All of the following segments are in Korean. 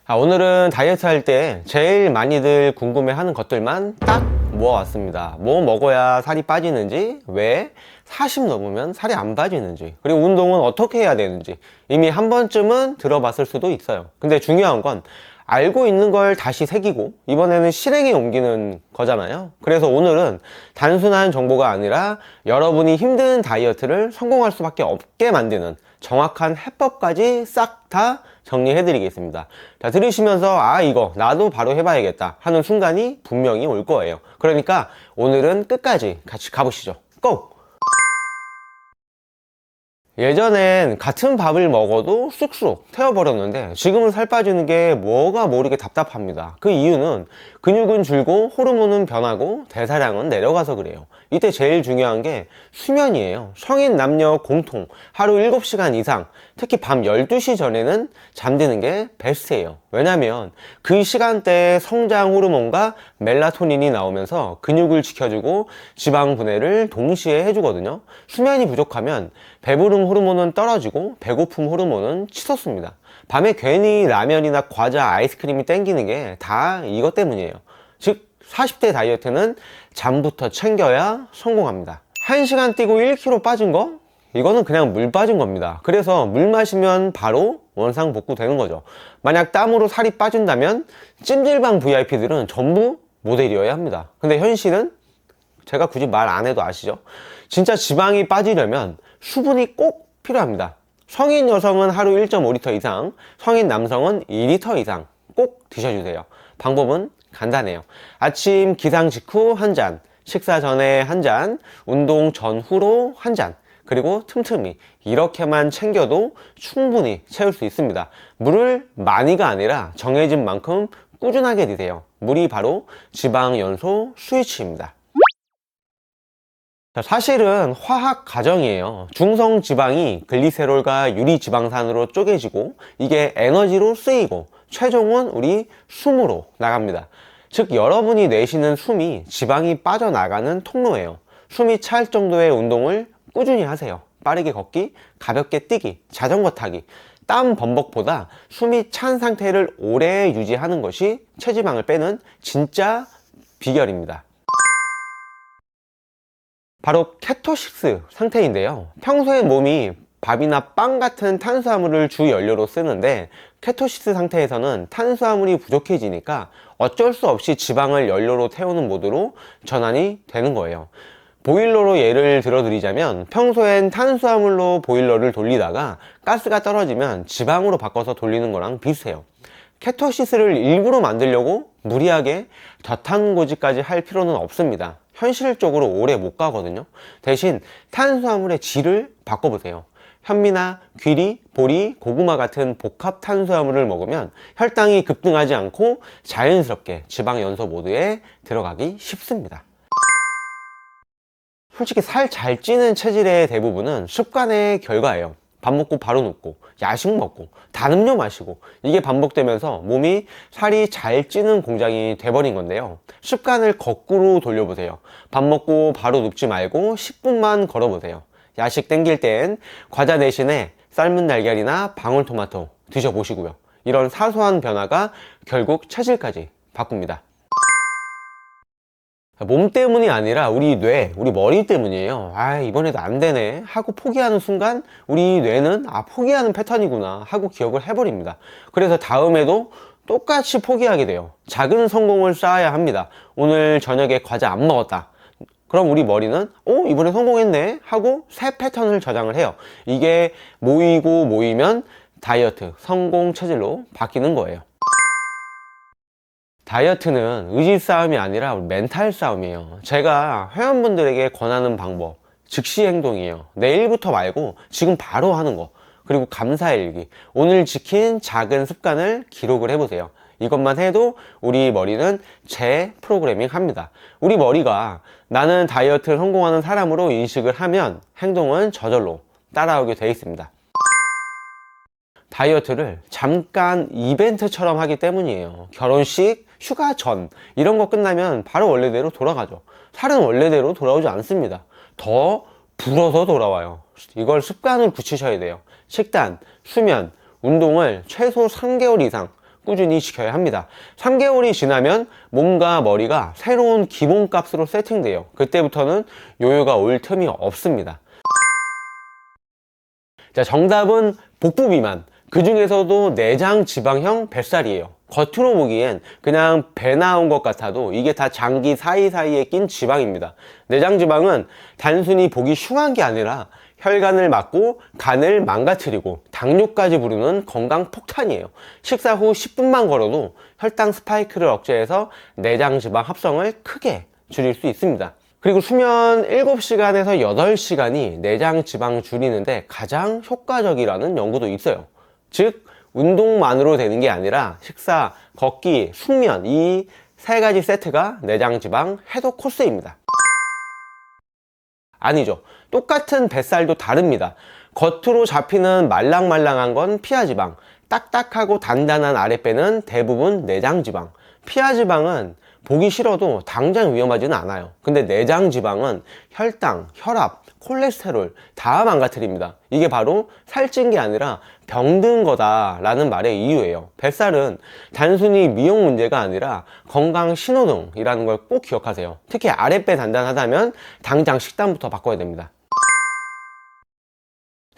오늘은 다이어트 할 때 제일 많이들 궁금해하는 것들만 딱 모아왔습니다. 뭐 먹어야 살이 빠지는지, 왜 40 넘으면 살이 안 빠지는지, 그리고 운동은 어떻게 해야 되는지 이미 한 번쯤은 들어봤을 수도 있어요. 근데 중요한 건 알고 있는 걸 다시 새기고 이번에는 실행에 옮기는 거잖아요. 그래서 오늘은 단순한 정보가 아니라 여러분이 힘든 다이어트를 성공할 수밖에 없게 만드는 정확한 해법까지 싹 다 정리해 드리겠습니다. 자, 들으시면서 이거 나도 바로 해봐야겠다 하는 순간이 분명히 올 거예요. 그러니까 오늘은 끝까지 같이 가보시죠. 고! 예전엔 같은 밥을 먹어도 쑥쑥 태워버렸는데 지금은 살 빠지는 게 뭐가 모르게 답답합니다. 그 이유는 근육은 줄고 호르몬은 변하고 대사량은 내려가서 그래요. 이때 제일 중요한 게 수면이에요. 성인 남녀 공통 하루 7시간 이상, 특히 밤 12시 전에는 잠드는 게 베스트예요. 왜냐면 그 시간대에 성장 호르몬과 멜라토닌이 나오면서 근육을 지켜주고 지방 분해를 동시에 해주거든요. 수면이 부족하면 배부름 호르몬은 떨어지고 배고픔 호르몬은 치솟습니다. 밤에 괜히 라면이나 과자, 아이스크림이 땡기는 게 다 이것 때문이에요. 즉 40대 다이어트는 잠부터 챙겨야 성공합니다. 1시간 뛰고 1kg 빠진 거? 이거는 그냥 물 빠진 겁니다. 그래서 물 마시면 바로 원상복구 되는 거죠. 만약 땀으로 살이 빠진다면 찜질방 VIP들은 전부 모델이어야 합니다. 근데 현실은 제가 굳이 말 안 해도 아시죠? 진짜 지방이 빠지려면 수분이 꼭 필요합니다. 성인 여성은 하루 1.5리터 이상, 성인 남성은 2리터 이상 꼭 드셔주세요. 방법은 간단해요. 아침 기상 직후 한 잔, 식사 전에 한 잔, 운동 전후로 한 잔, 그리고 틈틈이 이렇게만 챙겨도 충분히 채울 수 있습니다. 물을 많이가 아니라 정해진 만큼 꾸준하게 드세요. 물이 바로 지방 연소 스위치입니다. 사실은 화학 가정이에요. 중성 지방이 글리세롤과 유리지방산으로 쪼개지고 이게 에너지로 쓰이고 최종은 우리 숨으로 나갑니다. 즉 여러분이 내쉬는 숨이 지방이 빠져나가는 통로예요. 숨이 찰 정도의 운동을 꾸준히 하세요. 빠르게 걷기, 가볍게 뛰기, 자전거 타기. 땀 범벅보다 숨이 찬 상태를 오래 유지하는 것이 체지방을 빼는 진짜 비결입니다. 바로 케토식스 상태인데요. 평소에 몸이 밥이나 빵 같은 탄수화물을 주 연료로 쓰는데 케토시스 상태에서는 탄수화물이 부족해지니까 어쩔 수 없이 지방을 연료로 태우는 모드로 전환이 되는 거예요. 보일러로 예를 들어 드리자면 평소엔 탄수화물로 보일러를 돌리다가 가스가 떨어지면 지방으로 바꿔서 돌리는 거랑 비슷해요. 케토시스를 일부러 만들려고 무리하게 저탄고지까지 할 필요는 없습니다. 현실적으로 오래 못 가거든요. 대신 탄수화물의 질을 바꿔보세요. 현미나 귀리, 보리, 고구마 같은 복합 탄수화물을 먹으면 혈당이 급등하지 않고 자연스럽게 지방 연소 모드에 들어가기 쉽습니다. 솔직히 살 잘 찌는 체질의 대부분은 습관의 결과예요. 밥 먹고 바로 눕고 야식 먹고 단 음료 마시고 이게 반복되면서 몸이 살이 잘 찌는 공장이 돼버린 건데요. 습관을 거꾸로 돌려보세요. 밥 먹고 바로 눕지 말고 10분만 걸어보세요. 야식 땡길 땐 과자 대신에 삶은 달걀이나 방울토마토 드셔보시고요. 이런 사소한 변화가 결국 체질까지 바꿉니다. 몸 때문이 아니라 우리 뇌, 우리 머리 때문이에요. 이번에도 안 되네 하고 포기하는 순간 우리 뇌는 포기하는 패턴이구나 하고 기억을 해버립니다. 그래서 다음에도 똑같이 포기하게 돼요. 작은 성공을 쌓아야 합니다. 오늘 저녁에 과자 안 먹었다. 그럼 우리 머리는 이번에 성공했네 하고 새 패턴을 저장을 해요. 이게 모이고 모이면 다이어트 성공 체질로 바뀌는 거예요. 다이어트는 의지 싸움이 아니라 멘탈 싸움이에요. 제가 회원분들에게 권하는 방법 즉시 행동이에요. 내일부터 말고 지금 바로 하는 거. 그리고 감사일기. 오늘 지킨 작은 습관을 기록을 해보세요. 이것만 해도 우리 머리는 재프로그래밍 합니다. 우리 머리가 나는 다이어트를 성공하는 사람으로 인식을 하면 행동은 저절로 따라오게 돼 있습니다. 다이어트를 잠깐 이벤트처럼 하기 때문이에요. 결혼식, 휴가 전 이런 거 끝나면 바로 원래대로 돌아가죠. 살은 원래대로 돌아오지 않습니다. 더 불어서 돌아와요. 이걸 습관을 굳히셔야 돼요. 식단, 수면, 운동을 최소 3개월 이상 꾸준히 지켜야 합니다. 3개월이 지나면 몸과 머리가 새로운 기본값으로 세팅돼요. 그때부터는 요요가 올 틈이 없습니다. 자, 정답은 복부 비만. 그 중에서도 내장 지방형 뱃살이에요. 겉으로 보기엔 그냥 배 나온 것 같아도 이게 다 장기 사이사이에 낀 지방입니다. 내장 지방은 단순히 보기 흉한 게 아니라 혈관을 막고 간을 망가뜨리고 당뇨까지 부르는 건강 폭탄이에요. 식사 후 10분만 걸어도 혈당 스파이크를 억제해서 내장 지방 합성을 크게 줄일 수 있습니다. 그리고 수면 7시간에서 8시간이 내장 지방 줄이는데 가장 효과적이라는 연구도 있어요. 즉 운동만으로 되는 게 아니라 식사, 걷기, 숙면 이 3가지 세트가 내장 지방 해독 코스입니다. 아니죠. 똑같은 뱃살도 다릅니다. 겉으로 잡히는 말랑말랑한 건 피하지방, 딱딱하고 단단한 아랫배는 대부분 내장지방. 피하지방은 보기 싫어도 당장 위험하지는 않아요. 근데 내장지방은 혈당, 혈압, 콜레스테롤 다 망가뜨립니다. 이게 바로 살찐 게 아니라 병든 거다 라는 말의 이유예요. 뱃살은 단순히 미용 문제가 아니라 건강 신호등이라는 걸 꼭 기억하세요. 특히 아랫배 단단하다면 당장 식단부터 바꿔야 됩니다.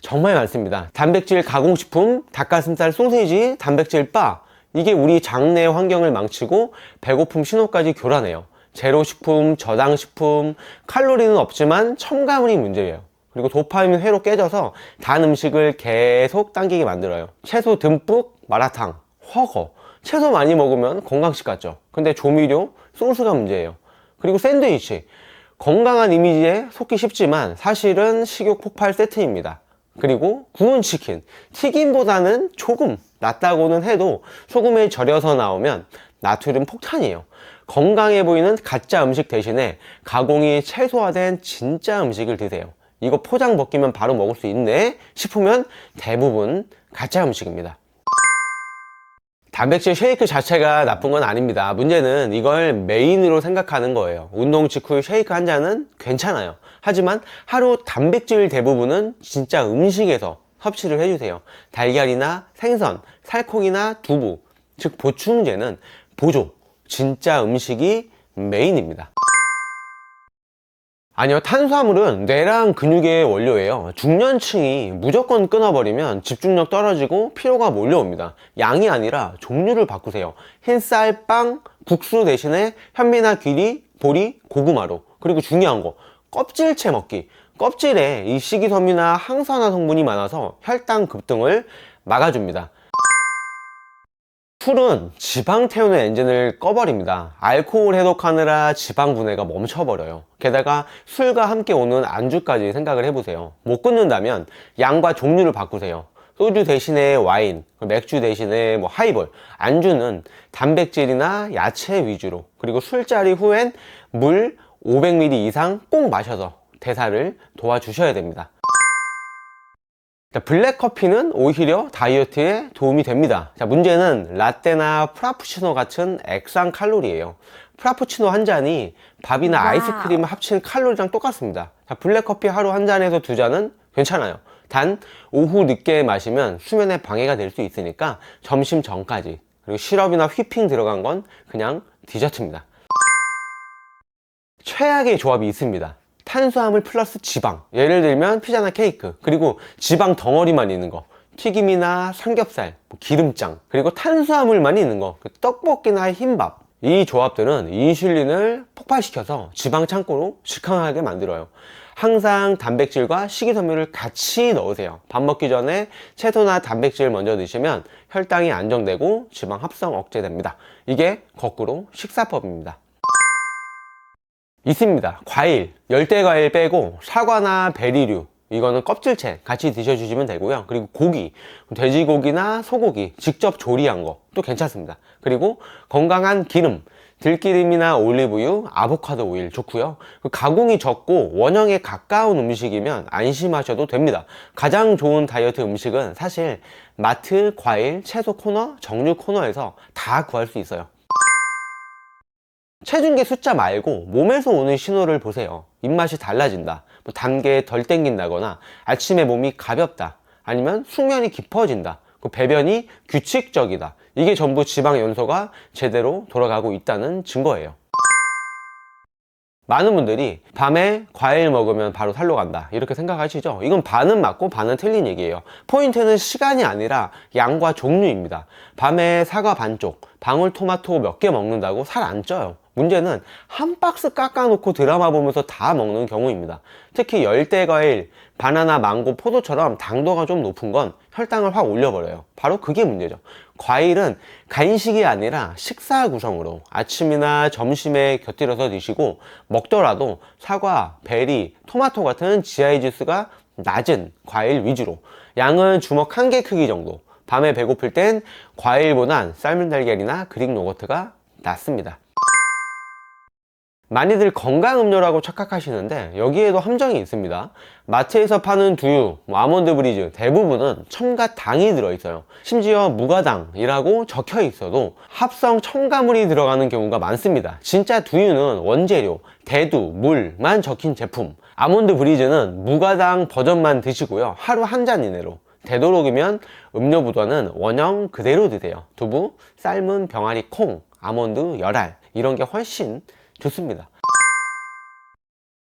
정말 많습니다. 단백질 가공식품, 닭가슴살 소세지, 단백질 바, 이게 우리 장내 환경을 망치고 배고픔 신호까지 교란해요. 제로식품, 저당식품, 칼로리는 없지만 첨가물이 문제예요. 그리고 도파민 회로 깨져서 단 음식을 계속 당기게 만들어요. 채소 듬뿍, 마라탕, 허거. 채소 많이 먹으면 건강식 같죠. 근데 조미료, 소스가 문제예요. 그리고 샌드위치. 건강한 이미지에 속기 쉽지만 사실은 식욕 폭발 세트입니다. 그리고 구운 치킨. 튀김보다는 조금 낫다고는 해도 소금에 절여서 나오면 나트륨 폭탄이에요. 건강해 보이는 가짜 음식 대신에 가공이 최소화된 진짜 음식을 드세요. 이거 포장 벗기면 바로 먹을 수 있네 싶으면 대부분 가짜 음식입니다. 단백질 쉐이크 자체가 나쁜 건 아닙니다. 문제는 이걸 메인으로 생각하는 거예요. 운동 직후 쉐이크 한 잔은 괜찮아요. 하지만 하루 단백질 대부분은 진짜 음식에서 섭취를 해주세요. 달걀이나 생선, 살코기나 두부, 즉 보충제는 보조, 진짜 음식이 메인입니다. 아니요, 탄수화물은 뇌랑 근육의 원료예요. 중년층이 무조건 끊어버리면 집중력 떨어지고 피로가 몰려옵니다. 양이 아니라 종류를 바꾸세요. 흰쌀, 빵, 국수 대신에 현미나 귀리, 보리, 고구마로. 그리고 중요한 거, 껍질채 먹기. 껍질에 이 식이섬유나 항산화 성분이 많아서 혈당 급등을 막아줍니다. 술은 지방 태우는 엔진을 꺼버립니다. 알코올 해독하느라 지방 분해가 멈춰버려요. 게다가 술과 함께 오는 안주까지 생각을 해보세요. 못 끊는다면 양과 종류를 바꾸세요. 소주 대신에 와인, 맥주 대신에 하이볼. 안주는 단백질이나 야채 위주로. 그리고 술자리 후엔 물 500ml 이상 꼭 마셔서 대사를 도와주셔야 됩니다. 블랙커피는 오히려 다이어트에 도움이 됩니다. 자, 문제는 라떼나 프라푸치노 같은 액상 칼로리예요. 프라푸치노 한 잔이 밥이나 아이스크림을 합친 칼로리랑 똑같습니다. 자, 블랙커피 하루 한 잔에서 2잔은 괜찮아요. 단 오후 늦게 마시면 수면에 방해가 될 수 있으니까 점심 전까지. 그리고 시럽이나 휘핑 들어간 건 그냥 디저트입니다. 최악의 조합이 있습니다. 탄수화물 플러스 지방. 예를 들면 피자나 케이크, 그리고 지방 덩어리만 있는 거, 튀김이나 삼겹살, 기름장, 그리고 탄수화물만 있는 거, 떡볶이나 흰밥. 이 조합들은 인슐린을 폭발시켜서 지방 창고로 직항하게 만들어요. 항상 단백질과 식이섬유를 같이 넣으세요. 밥 먹기 전에 채소나 단백질 먼저 드시면 혈당이 안정되고 지방 합성 억제됩니다. 이게 거꾸로 식사법입니다. 있습니다. 과일, 열대과일 빼고 사과나 베리류, 이거는 껍질채 같이 드셔주시면 되고요. 그리고 고기, 돼지고기나 소고기 직접 조리한 거 또 괜찮습니다. 그리고 건강한 기름, 들기름이나 올리브유, 아보카도 오일 좋고요. 가공이 적고 원형에 가까운 음식이면 안심하셔도 됩니다. 가장 좋은 다이어트 음식은 사실 마트, 과일, 채소 코너, 정육 코너에서 다 구할 수 있어요. 체중계 숫자 말고 몸에서 오는 신호를 보세요. 입맛이 달라진다, 단 게 덜 땡긴다거나 아침에 몸이 가볍다, 아니면 숙면이 깊어진다, 그 배변이 규칙적이다. 이게 전부 지방 연소가 제대로 돌아가고 있다는 증거예요. 많은 분들이 밤에 과일 먹으면 바로 살로 간다 이렇게 생각하시죠? 이건 반은 맞고 반은 틀린 얘기예요. 포인트는 시간이 아니라 양과 종류입니다. 밤에 사과 반쪽, 방울토마토 몇 개 먹는다고 살 안 쪄요. 문제는 한 박스 깎아놓고 드라마 보면서 다 먹는 경우입니다. 특히 열대과일, 바나나, 망고, 포도처럼 당도가 좀 높은 건 혈당을 확 올려버려요. 바로 그게 문제죠. 과일은 간식이 아니라 식사 구성으로 아침이나 점심에 곁들여서 드시고, 먹더라도 사과, 베리, 토마토 같은 GI 지수가 낮은 과일 위주로, 양은 주먹 한 개 크기 정도. 밤에 배고플 땐 과일보단 삶은 달걀이나 그릭 요거트가 낫습니다. 많이들 건강음료라고 착각하시는데 여기에도 함정이 있습니다. 마트에서 파는 두유, 아몬드 브리즈 대부분은 첨가당이 들어있어요. 심지어 무가당이라고 적혀 있어도 합성 첨가물이 들어가는 경우가 많습니다. 진짜 두유는 원재료, 대두, 물만 적힌 제품, 아몬드 브리즈는 무가당 버전만 드시고요. 하루 한 잔 이내로. 되도록이면 음료보다는 원형 그대로 드세요. 두부, 삶은 병아리 콩, 아몬드, 열알 이런 게 훨씬 좋습니다.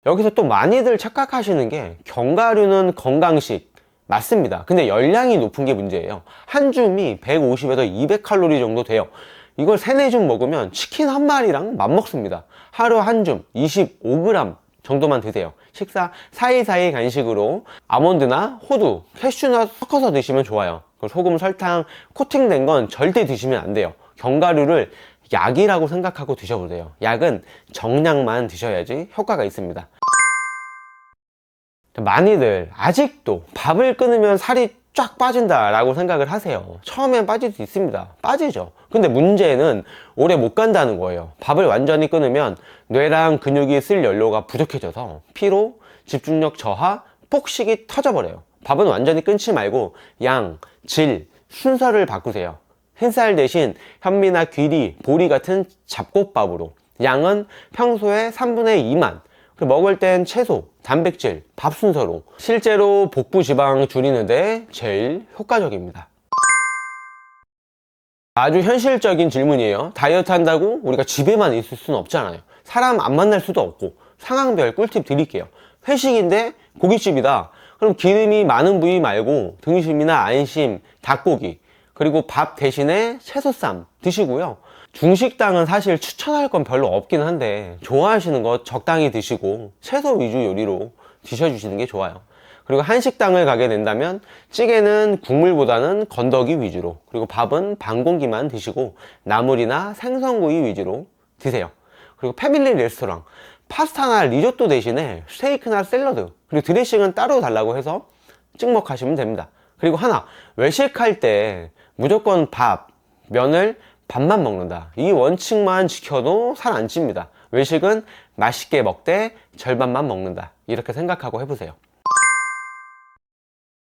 여기서 또 많이들 착각하시는 게 견과류는 건강식 맞습니다. 근데 열량이 높은 게 문제예요. 한 줌이 150에서 200칼로리 정도 돼요. 이걸 3-4줌 먹으면 치킨 한 마리랑 맞먹습니다. 하루 한 줌 25g 정도만 드세요. 식사 사이사이 간식으로 아몬드나 호두, 캐슈넛 섞어서 드시면 좋아요. 소금, 설탕 코팅된 건 절대 드시면 안 돼요. 견과류를 약이라고 생각하고 드셔보세요. 약은 정량만 드셔야지 효과가 있습니다. 많이들 아직도 밥을 끊으면 살이 쫙 빠진다 라고 생각을 하세요. 처음엔 빠질 수 있습니다. 빠지죠. 근데 문제는 오래 못 간다는 거예요. 밥을 완전히 끊으면 뇌랑 근육이 쓸 연료가 부족해져서 피로, 집중력 저하, 폭식이 터져버려요. 밥은 완전히 끊지 말고 양, 질, 순서를 바꾸세요. 흰쌀 대신 현미나 귀리, 보리 같은 잡곡밥으로, 양은 평소에 3분의 2만, 먹을 땐 채소, 단백질, 밥 순서로. 실제로 복부 지방 줄이는데 제일 효과적입니다. 아주 현실적인 질문이에요. 다이어트 한다고 우리가 집에만 있을 수는 없잖아요. 사람 안 만날 수도 없고. 상황별 꿀팁 드릴게요. 회식인데 고깃집이다. 그럼 기름이 많은 부위 말고 등심이나 안심, 닭고기, 그리고 밥 대신에 채소쌈 드시고요. 중식당은 사실 추천할 건 별로 없긴 한데 좋아하시는 것 적당히 드시고 채소 위주 요리로 드셔주시는 게 좋아요. 그리고 한식당을 가게 된다면 찌개는 국물보다는 건더기 위주로, 그리고 밥은 반 공기만 드시고 나물이나 생선구이 위주로 드세요. 그리고 패밀리 레스토랑, 파스타나 리조또 대신에 스테이크나 샐러드, 그리고 드레싱은 따로 달라고 해서 찍먹하시면 됩니다. 그리고 하나, 외식할 때 무조건 밥, 면을 밥만 먹는다. 이 원칙만 지켜도 살 안 찝니다. 외식은 맛있게 먹되 절반만 먹는다. 이렇게 생각하고 해보세요.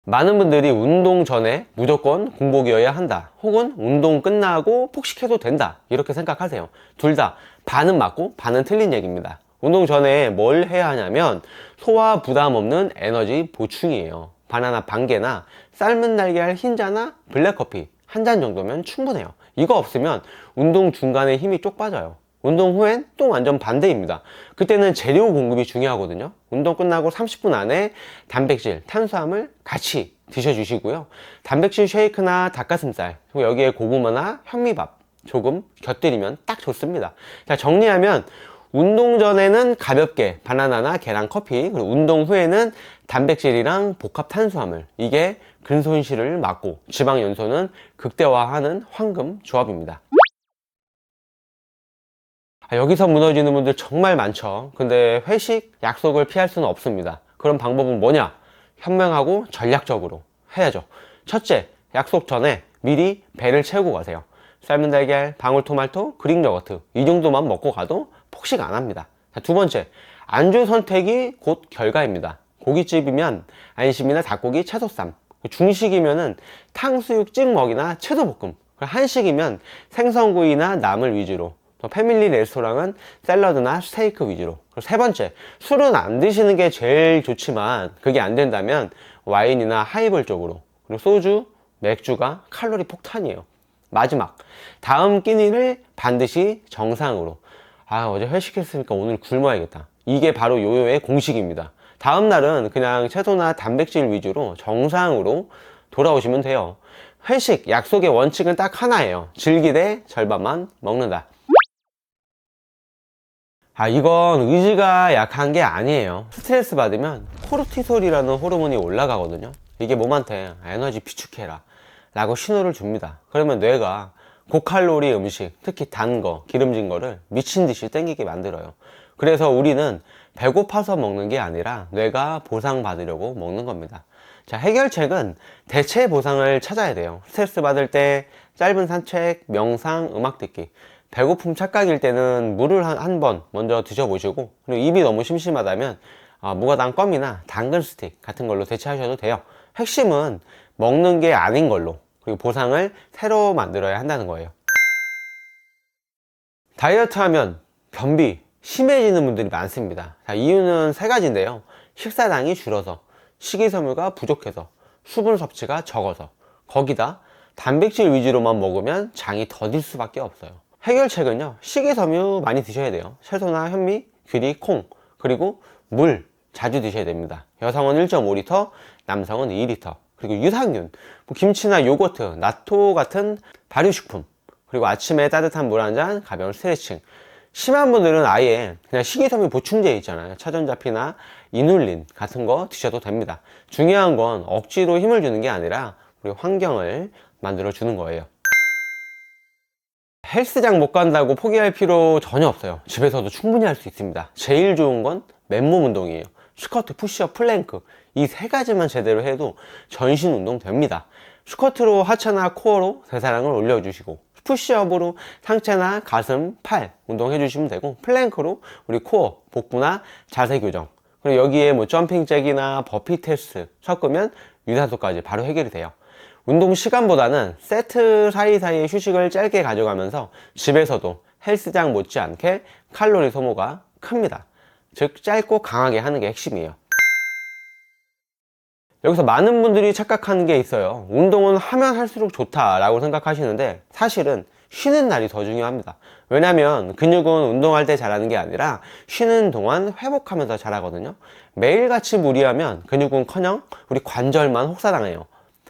많은 분들이 운동 전에 무조건 공복이어야 한다. 혹은 운동 끝나고 폭식해도 된다. 이렇게 생각하세요. 둘 다 반은 맞고 반은 틀린 얘기입니다. 운동 전에 뭘 해야 하냐면 소화 부담 없는 에너지 보충이에요. 바나나 반 개나 삶은 달걀 흰자나 블랙커피 한 잔 정도면 충분해요. 이거 없으면 운동 중간에 힘이 쪽 빠져요. 운동 후엔 또 완전 반대입니다. 그때는 재료 공급이 중요하거든요. 운동 끝나고 30분 안에 단백질, 탄수화물 같이 드셔주시고요. 단백질 쉐이크나 닭가슴살, 그리고 여기에 고구마나 현미밥 조금 곁들이면 딱 좋습니다. 자, 정리하면 운동 전에는 가볍게 바나나나 계란, 커피, 그리고 운동 후에는 단백질이랑 복합 탄수화물, 이게 근손실을 막고 지방 연소는 극대화하는 황금 조합입니다. 여기서 무너지는 분들 정말 많죠. 근데 회식, 약속을 피할 수는 없습니다. 그럼 방법은 뭐냐? 현명하고 전략적으로 해야죠. 첫째, 약속 전에 미리 배를 채우고 가세요. 삶은 달걀, 방울토마토, 그릭 요거트 이 정도만 먹고 가도 폭식 안 합니다. 두 번째, 안주 선택이 곧 결과입니다. 고깃집이면 안심이나 닭고기, 채소쌈, 중식이면은 탕수육, 찍먹이나 채소볶음, 한식이면 생선구이나 나물 위주로, 또 패밀리 레스토랑은 샐러드나 스테이크 위주로. 그리고 세 번째, 술은 안 드시는 게 제일 좋지만 그게 안 된다면 와인이나 하이볼 쪽으로, 그리고 소주, 맥주가 칼로리 폭탄이에요. 마지막, 다음 끼니를 반드시 정상으로. 어제 회식했으니까 오늘 굶어야겠다. 이게 바로 요요의 공식입니다. 다음 날은 그냥 채소나 단백질 위주로 정상으로 돌아오시면 돼요. 회식, 약속의 원칙은 딱 하나예요. 즐기되 절반만 먹는다. 이건 의지가 약한 게 아니에요. 스트레스 받으면 코르티솔이라는 호르몬이 올라가거든요. 이게 몸한테 에너지 비축해라 라고 신호를 줍니다. 그러면 뇌가 고칼로리 음식, 특히 단 거, 기름진 거를 미친 듯이 땡기게 만들어요. 그래서 우리는 배고파서 먹는 게 아니라 뇌가 보상받으려고 먹는 겁니다. 자, 해결책은 대체 보상을 찾아야 돼요. 스트레스 받을 때 짧은 산책, 명상, 음악 듣기. 배고픔 착각일 때는 물을 한 번 먼저 드셔보시고, 그리고 입이 너무 심심하다면 무가당 껌이나 당근 스틱 같은 걸로 대체하셔도 돼요. 핵심은 먹는 게 아닌 걸로, 그리고 보상을 새로 만들어야 한다는 거예요. 다이어트 하면 변비 심해지는 분들이 많습니다. 자, 이유는 세 가지인데요. 식사량이 줄어서, 식이섬유가 부족해서, 수분 섭취가 적어서, 거기다 단백질 위주로만 먹으면 장이 더딜 수밖에 없어요. 해결책은요, 식이섬유 많이 드셔야 돼요. 채소나 현미, 귀리, 콩, 그리고 물 자주 드셔야 됩니다. 여성은 1.5리터, 남성은 2리터. 그리고 유산균, 김치나 요거트, 나토 같은 발효식품, 그리고 아침에 따뜻한 물 한 잔, 가벼운 스트레칭. 심한 분들은 아예 그냥 식이섬유 보충제 있잖아요. 차전자피나 이눌린 같은 거 드셔도 됩니다. 중요한 건 억지로 힘을 주는 게 아니라 우리 환경을 만들어 주는 거예요. 헬스장 못 간다고 포기할 필요 전혀 없어요. 집에서도 충분히 할 수 있습니다. 제일 좋은 건 맨몸 운동이에요. 스쿼트, 푸시업, 플랭크, 이 세 가지만 제대로 해도 전신 운동 됩니다. 스쿼트로 하체나 코어로 대사량을 올려주시고, 푸시업으로 상체나 가슴, 팔 운동해 주시면 되고, 플랭크로 우리 코어, 복부나 자세 교정, 그리고 여기에 점핑 잭이나 버피 테스트 섞으면 유산소까지 바로 해결이 돼요. 운동 시간보다는 세트 사이사이에 휴식을 짧게 가져가면서 집에서도 헬스장 못지않게 칼로리 소모가 큽니다. 즉, 짧고 강하게 하는 게 핵심이에요. 여기서 많은 분들이 착각하는 게 있어요. 운동은 하면 할수록 좋다라고 생각하시는데, 사실은 쉬는 날이 더 중요합니다. 왜냐면 근육은 운동할 때 자라는 게 아니라 쉬는 동안 회복하면서 자라거든요. 매일같이 무리하면 근육은커녕 우리 관절만 혹사당해요.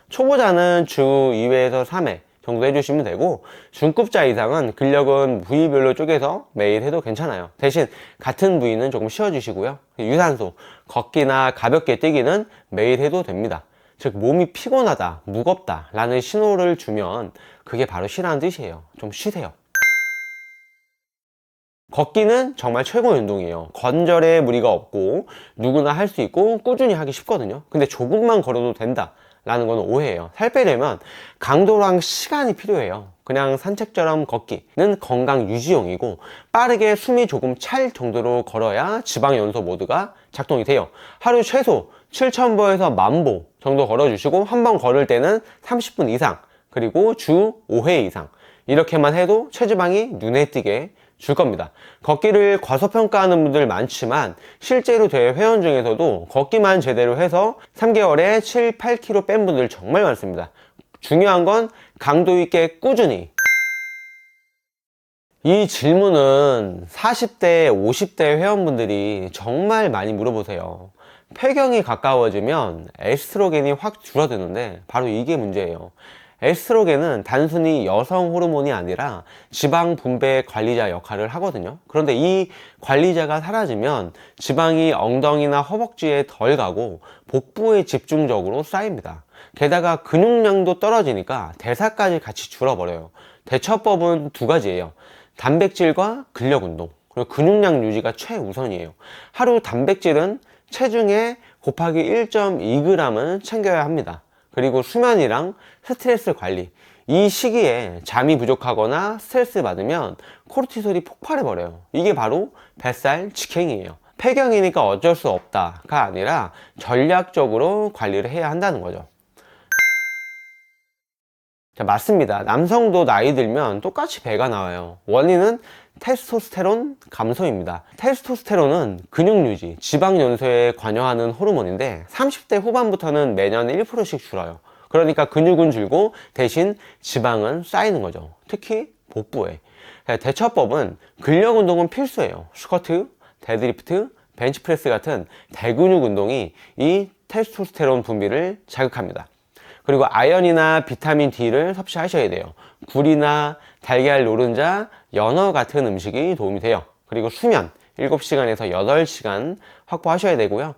초보자는 주 2회에서 3회 정도 해주시면 되고, 중급자 이상은 근력은 부위별로 쪼개서 매일 해도 괜찮아요. 대신 같은 부위는 조금 쉬어주시고요. 유산소, 걷기나 가볍게 뛰기는 매일 해도 됩니다. 즉, 몸이 피곤하다, 무겁다 라는 신호를 주면 그게 바로 쉬라는 뜻이에요. 좀 쉬세요. 걷기는 정말 최고의 운동이에요. 관절에 무리가 없고 누구나 할 수 있고 꾸준히 하기 쉽거든요. 근데 조금만 걸어도 된다 라는 건 오해예요. 살 빼려면 강도랑 시간이 필요해요. 그냥 산책처럼 걷기는 건강 유지용이고, 빠르게 숨이 조금 찰 정도로 걸어야 지방 연소 모드가 작동이 돼요. 하루 최소 7,000보에서 10,000보 정도 걸어주시고, 한 번 걸을 때는 30분 이상, 그리고 주 5회 이상, 이렇게만 해도 체지방이 눈에 띄게 줄 겁니다. 걷기를 과소평가하는 분들 많지만 실제로 대회 회원 중에서도 걷기만 제대로 해서 3개월에 7, 8kg 뺀 분들 정말 많습니다. 중요한 건 강도 있게 꾸준히. 이 질문은 40대, 50대 회원분들이 정말 많이 물어보세요. 폐경이 가까워지면 에스트로겐이 확 줄어드는데 바로 이게 문제예요. 에스트로겐은 단순히 여성 호르몬이 아니라 지방 분배 관리자 역할을 하거든요. 그런데 이 관리자가 사라지면 지방이 엉덩이나 허벅지에 덜 가고 복부에 집중적으로 쌓입니다. 게다가 근육량도 떨어지니까 대사까지 같이 줄어버려요. 대처법은 두 가지예요. 단백질과 근력 운동, 그리고 근육량 유지가 최우선이에요. 하루 단백질은 체중에 곱하기 1.2g은 챙겨야 합니다. 그리고 수면이랑 스트레스 관리, 이 시기에 잠이 부족하거나 스트레스 받으면 코르티솔이 폭발해버려요. 이게 바로 뱃살 직행이에요. 폐경이니까 어쩔 수 없다가 아니라 전략적으로 관리를 해야 한다는 거죠. 자, 맞습니다. 남성도 나이 들면 똑같이 배가 나와요. 원인은 테스토스테론 감소입니다. 테스토스테론은 근육 유지, 지방 연소에 관여하는 호르몬인데 30대 후반부터는 매년 1%씩 줄어요. 그러니까 근육은 줄고 대신 지방은 쌓이는 거죠. 특히 복부에. 대처법은 근력 운동은 필수예요. 스쿼트, 데드리프트, 벤치프레스 같은 대근육 운동이 이 테스토스테론 분비를 자극합니다. 그리고 아연이나 비타민 D를 섭취하셔야 돼요. 굴이나 달걀 노른자, 연어 같은 음식이 도움이 돼요. 그리고 수면 7시간에서 8시간 확보하셔야 되고요.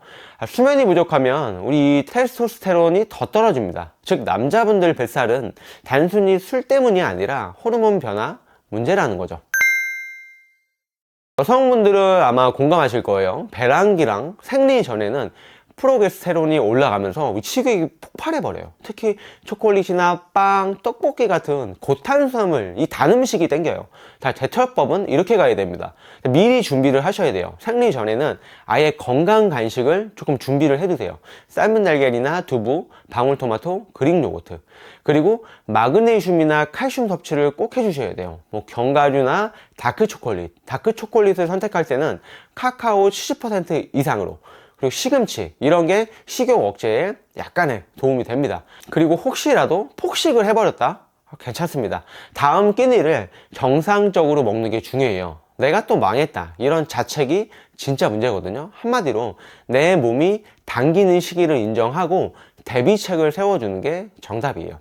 수면이 부족하면 우리 테스토스테론이 더 떨어집니다. 즉 남자분들 뱃살은 단순히 술 때문이 아니라 호르몬 변화 문제라는 거죠. 여성분들은 아마 공감하실 거예요. 배란기랑 생리 전에는 프로게스테론이 올라가면서 식욕이 폭발해버려요. 특히 초콜릿이나 빵, 떡볶이 같은 고탄수화물, 이 단 음식이 땡겨요. 대처법은 이렇게 가야 됩니다. 미리 준비를 하셔야 돼요. 생리 전에는 아예 건강 간식을 조금 준비를 해두세요. 삶은 달걀이나 두부, 방울토마토, 그릭 요거트. 그리고 마그네슘이나 칼슘 섭취를 꼭 해주셔야 돼요. 견과류나 다크초콜릿을 선택할 때는 카카오 70% 이상으로, 그리고 시금치, 이런 게 식욕 억제에 약간의 도움이 됩니다. 그리고 혹시라도 폭식을 해버렸다? 괜찮습니다. 다음 끼니를 정상적으로 먹는 게 중요해요. 내가 또 망했다, 이런 자책이 진짜 문제거든요. 한마디로 내 몸이 당기는 시기를 인정하고 대비책을 세워주는 게 정답이에요.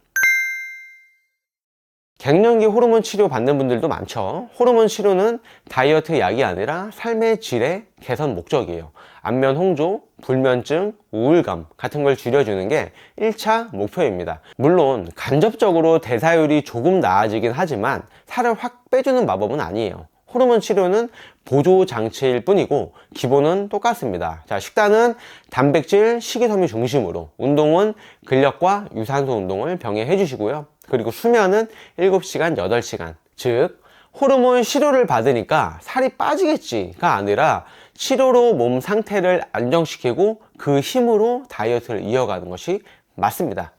갱년기 호르몬 치료 받는 분들도 많죠. 호르몬 치료는 다이어트 약이 아니라 삶의 질의 개선 목적이에요. 안면 홍조, 불면증, 우울감 같은 걸 줄여주는 게 1차 목표입니다. 물론 간접적으로 대사율이 조금 나아지긴 하지만 살을 확 빼주는 마법은 아니에요. 호르몬 치료는 보조 장치일 뿐이고 기본은 똑같습니다. 자, 식단은 단백질, 식이섬유 중심으로, 운동은 근력과 유산소 운동을 병행해 주시고요. 그리고 수면은 7시간, 8시간. 즉 호르몬 치료를 받으니까 살이 빠지겠지가 아니라 치료로 몸 상태를 안정시키고 그 힘으로 다이어트를 이어가는 것이 맞습니다.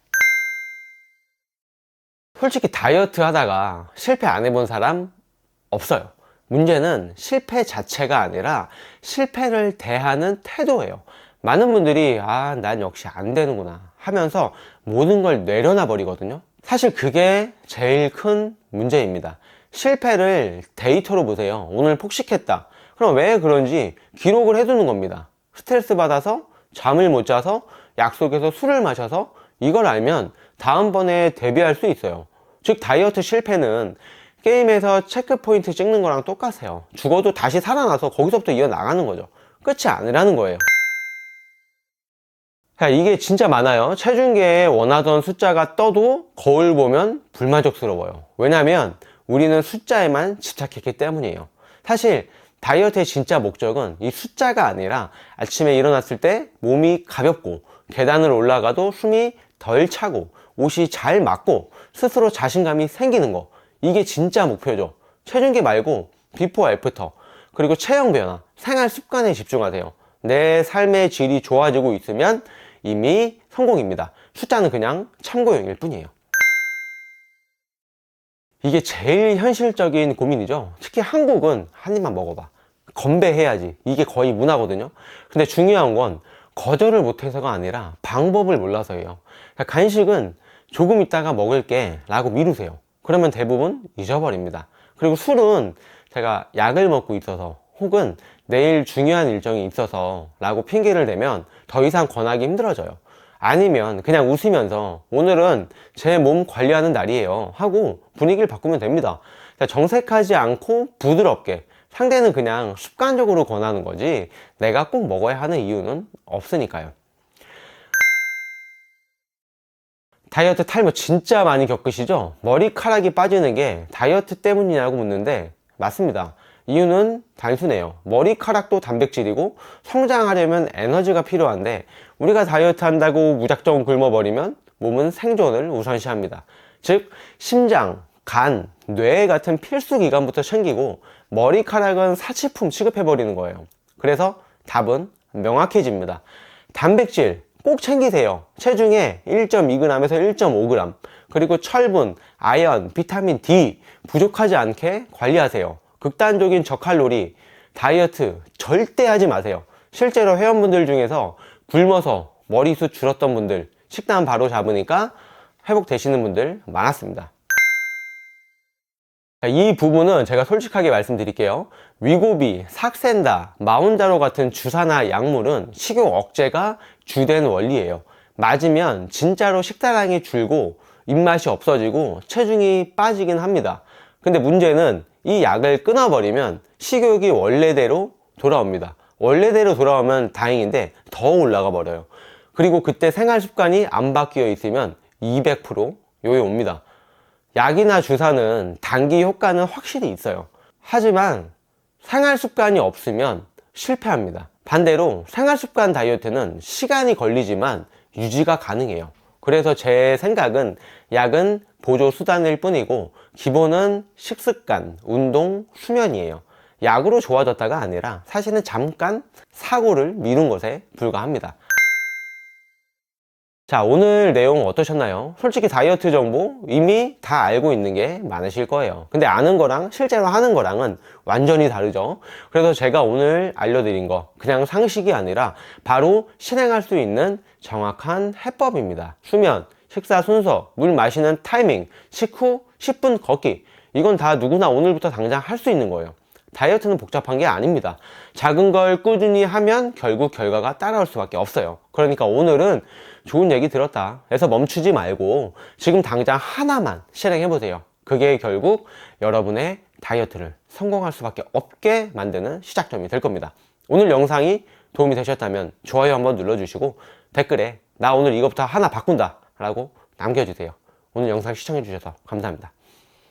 솔직히 다이어트 하다가 실패 안 해본 사람 없어요. 문제는 실패 자체가 아니라 실패를 대하는 태도예요. 많은 분들이 난 역시 안 되는구나 하면서 모든 걸 내려놔 버리거든요. 사실 그게 제일 큰 문제입니다. 실패를 데이터로 보세요. 오늘 폭식했다. 그럼 왜 그런지 기록을 해두는 겁니다. 스트레스 받아서, 잠을 못 자서, 약속에서 술을 마셔서, 이걸 알면 다음번에 대비할 수 있어요. 즉 다이어트 실패는 게임에서 체크포인트 찍는 거랑 똑같아요. 죽어도 다시 살아나서 거기서부터 이어나가는 거죠. 끝이 아니라는 거예요. 자, 이게 진짜 많아요. 체중계에 원하던 숫자가 떠도 거울 보면 불만족스러워요. 왜냐면 우리는 숫자에만 집착했기 때문이에요. 사실 다이어트의 진짜 목적은 이 숫자가 아니라 아침에 일어났을 때 몸이 가볍고 계단을 올라가도 숨이 덜 차고 옷이 잘 맞고 스스로 자신감이 생기는 거, 이게 진짜 목표죠. 체중계 말고 비포 애프터, 그리고 체형 변화, 생활 습관에 집중하세요. 내 삶의 질이 좋아지고 있으면 이미 성공입니다. 숫자는 그냥 참고용일 뿐이에요. 이게 제일 현실적인 고민이죠. 특히 한국은 한 입만 먹어봐, 건배해야지, 이게 거의 문화거든요. 근데 중요한 건 거절을 못해서가 아니라 방법을 몰라서예요. 간식은 조금 있다가 먹을게 라고 미루세요. 그러면 대부분 잊어버립니다. 그리고 술은 제가 약을 먹고 있어서 혹은 내일 중요한 일정이 있어서 라고 핑계를 대면 더 이상 권하기 힘들어져요. 아니면 그냥 웃으면서 오늘은 제 몸 관리하는 날이에요 하고 분위기를 바꾸면 됩니다. 정색하지 않고 부드럽게, 상대는 그냥 습관적으로 권하는 거지 내가 꼭 먹어야 하는 이유는 없으니까요. 다이어트 탈모 진짜 많이 겪으시죠? 머리카락이 빠지는 게 다이어트 때문이냐고 묻는데 맞습니다. 이유는 단순해요. 머리카락도 단백질이고 성장하려면 에너지가 필요한데 우리가 다이어트 한다고 무작정 굶어버리면 몸은 생존을 우선시합니다. 즉 심장, 간, 뇌 같은 필수 기관부터 챙기고 머리카락은 사치품 취급해버리는 거예요. 그래서 답은 명확해집니다. 단백질 꼭 챙기세요. 체중에 1.2g에서 1.5g, 그리고 철분, 아연, 비타민 D 부족하지 않게 관리하세요. 극단적인 저칼로리 다이어트 절대 하지 마세요. 실제로 회원분들 중에서 굶어서 머리숱 줄었던 분들 식단 바로 잡으니까 회복되시는 분들 많았습니다. 이 부분은 제가 솔직하게 말씀드릴게요. 위고비, 삭센다, 마운자로 같은 주사나 약물은 식욕 억제가 주된 원리예요. 맞으면 진짜로 식사량이 줄고 입맛이 없어지고 체중이 빠지긴 합니다. 근데 문제는 이 약을 끊어버리면 식욕이 원래대로 돌아옵니다. 원래대로 돌아오면 다행인데 더 올라가 버려요. 그리고 그때 생활 습관이 안 바뀌어 있으면 200% 요요 옵니다. 약이나 주사는 단기 효과는 확실히 있어요. 하지만 생활 습관이 없으면 실패합니다. 반대로 생활 습관 다이어트는 시간이 걸리지만 유지가 가능해요. 그래서 제 생각은 약은 보조 수단일 뿐이고 기본은 식습관, 운동, 수면이에요. 약으로 좋아졌다가 아니라 사실은 잠깐 사고를 미룬 것에 불과합니다. 자, 오늘 내용 어떠셨나요? 솔직히 다이어트 정보 이미 다 알고 있는 게 많으실 거예요. 근데 아는 거랑 실제로 하는 거랑은 완전히 다르죠. 그래서 제가 오늘 알려드린 거 그냥 상식이 아니라 바로 실행할 수 있는 정확한 해법입니다. 수면, 식사 순서, 물 마시는 타이밍, 식후 10분 걷기, 이건 다 누구나 오늘부터 당장 할 수 있는 거예요. 다이어트는 복잡한 게 아닙니다. 작은 걸 꾸준히 하면 결국 결과가 따라올 수밖에 없어요. 그러니까 오늘은 좋은 얘기 들었다 해서 멈추지 말고 지금 당장 하나만 실행해보세요. 그게 결국 여러분의 다이어트를 성공할 수밖에 없게 만드는 시작점이 될 겁니다. 오늘 영상이 도움이 되셨다면 좋아요 한번 눌러주시고 댓글에 나 오늘 이거부터 하나 바꾼다 라고 남겨주세요. 오늘 영상 시청해주셔서 감사합니다.